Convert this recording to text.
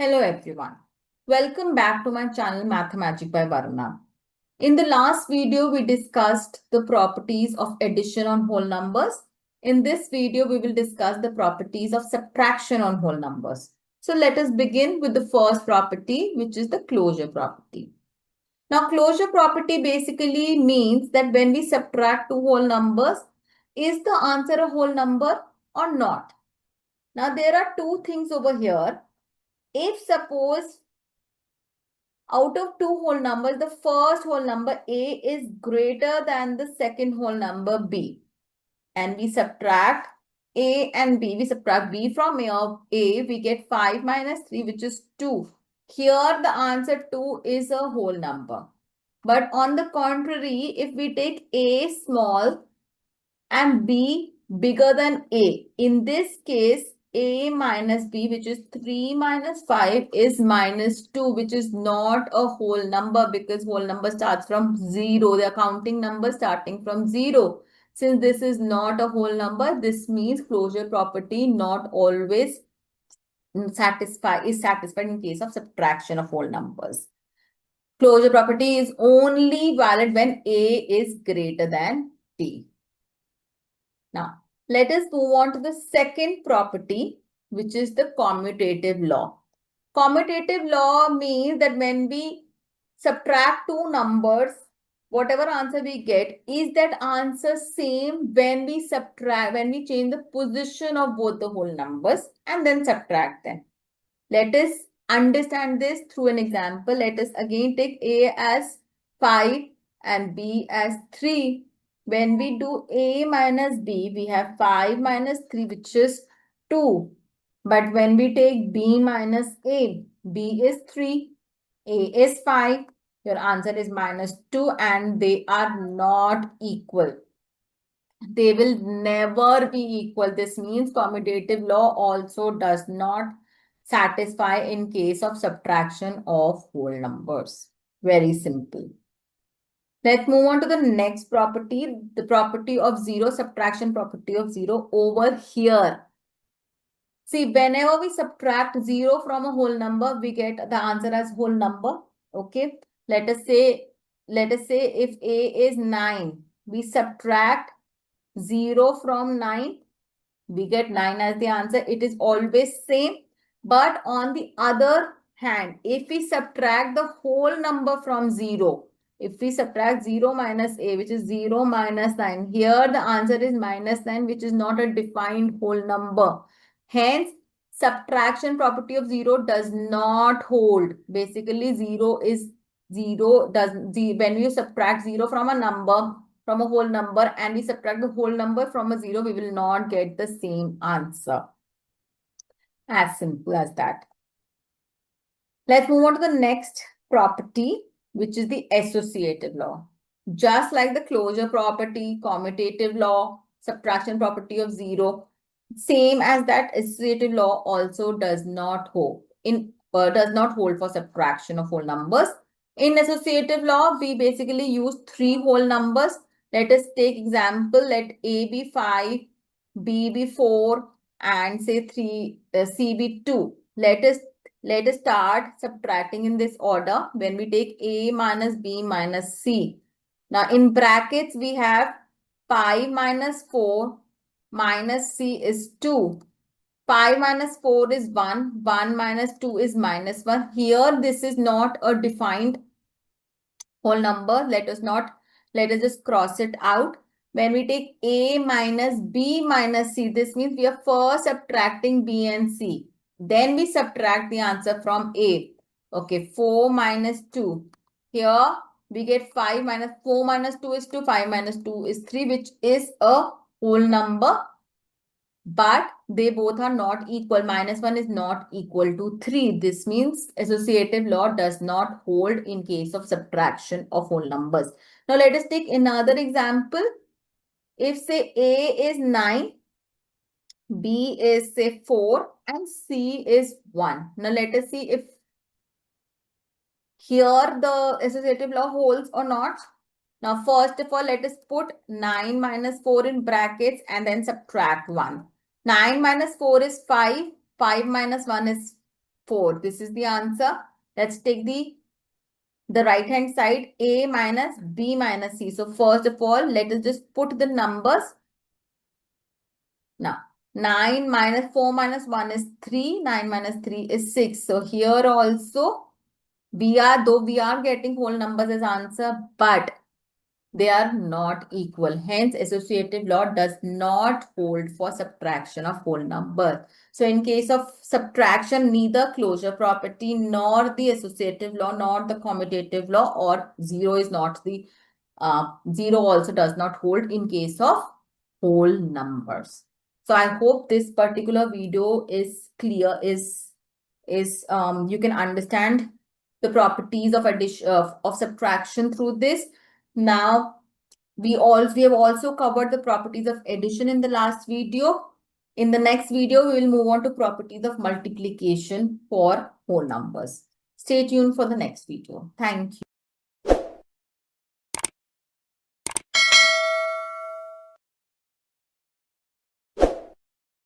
Hello everyone. Welcome back to my channel Mathemagic by Varuna. In the last video, we discussed the properties of addition on whole numbers. In this video, we will discuss the properties of subtraction on whole numbers. So let us begin with the first property, which is the closure property. Now, closure property basically means that when we subtract two whole numbers, is the answer a whole number or not? Now, there are two things over here. If suppose out of two whole numbers, the first whole number A is greater than the second whole number B, and we subtract A and B, we subtract B from A, we get 5 minus 3, which is 2. Here the answer 2 is a whole number. But on the contrary, if we take A small and B bigger than A, in this case, A minus B, which is 3 minus 5, is minus 2, which is not a whole number because whole number starts from 0. They are counting numbers starting from 0. Since this is not a whole number, this means closure property not always is satisfied in case of subtraction of whole numbers. Closure property is only valid when A is greater than B. Now, let us move on to the second property, which is the commutative law. Commutative law means that when we subtract two numbers, whatever answer we get, is that answer same when we change the position of both the whole numbers and then subtract them. Let us understand this through an example. Let us again take A as 5 and B as 3. When we do A minus B, we have 5 minus 3, which is 2. But when we take B minus A, B is 3, A is 5. Your answer is minus 2 and they are not equal. They will never be equal. This means commutative law also does not satisfy in case of subtraction of whole numbers. Very simple. Let's move on to the next property, the property of 0, subtraction property of 0 over here. See, whenever we subtract 0 from a whole number, we get the answer as whole number. Okay. Let us say if A is 9, we subtract 0 from 9, we get 9 as the answer. It is always same. But on the other hand, if we subtract the whole number from 0, if we subtract 0 minus A, which is 0 minus 9, here the answer is minus 9, which is not a defined whole number. Hence, subtraction property of 0 does not hold. Basically, 0 is 0, when you subtract 0 from a number, from a whole number, and we subtract the whole number from a 0, we will not get the same answer. As simple as that. Let's move on to the next property, which is the associative law. Just like the closure property, commutative law, subtraction property of 0, same as that, associative law also does not hold for subtraction of whole numbers. In associative law, we basically use three whole numbers. Let us take example. Let A be 5, B be 4, and say C be 2. Let us start subtracting in this order when we take A minus B minus C. Now in brackets we have 5 minus 4 minus C is 2. 5 minus 4 is 1. 1 minus 2 is minus 1. Here this is not a defined whole number. Let us just cross it out. When we take A minus B minus C, this means we are first subtracting B and C. Then we subtract the answer from A. Okay, 4 minus 2. Here we get 5 minus 4 minus 2 is 2, 5 minus 2 is 3, which is a whole number. But they both are not equal. Minus 1 is not equal to 3. This means associative law does not hold in case of subtraction of whole numbers. Now let us take another example. If say A is 9, B is say 4, and C is 1. Now let us see if here the associative law holds or not. Now first of all, let us put 9 minus 4 in brackets and then subtract 1. 9 minus 4 is 5. 5 minus 1 is 4. This is the answer. Let's take the right hand side, A minus B minus C. So first of all, let us just put the numbers. Now, 9 minus 4 minus 1 is 3. 9 minus 3 is 6. So here also, though we are getting whole numbers as answer, but they are not equal. Hence, associative law does not hold for subtraction of whole numbers. So in case of subtraction, neither closure property nor the associative law nor the commutative law or zero is not the zero also does not hold in case of whole numbers. So I hope this particular video is clear, you can understand the properties of addition of subtraction through this. Now, we have also covered the properties of addition in the last video. In the next video, we will move on to properties of multiplication for whole numbers. Stay tuned for the next video. Thank you.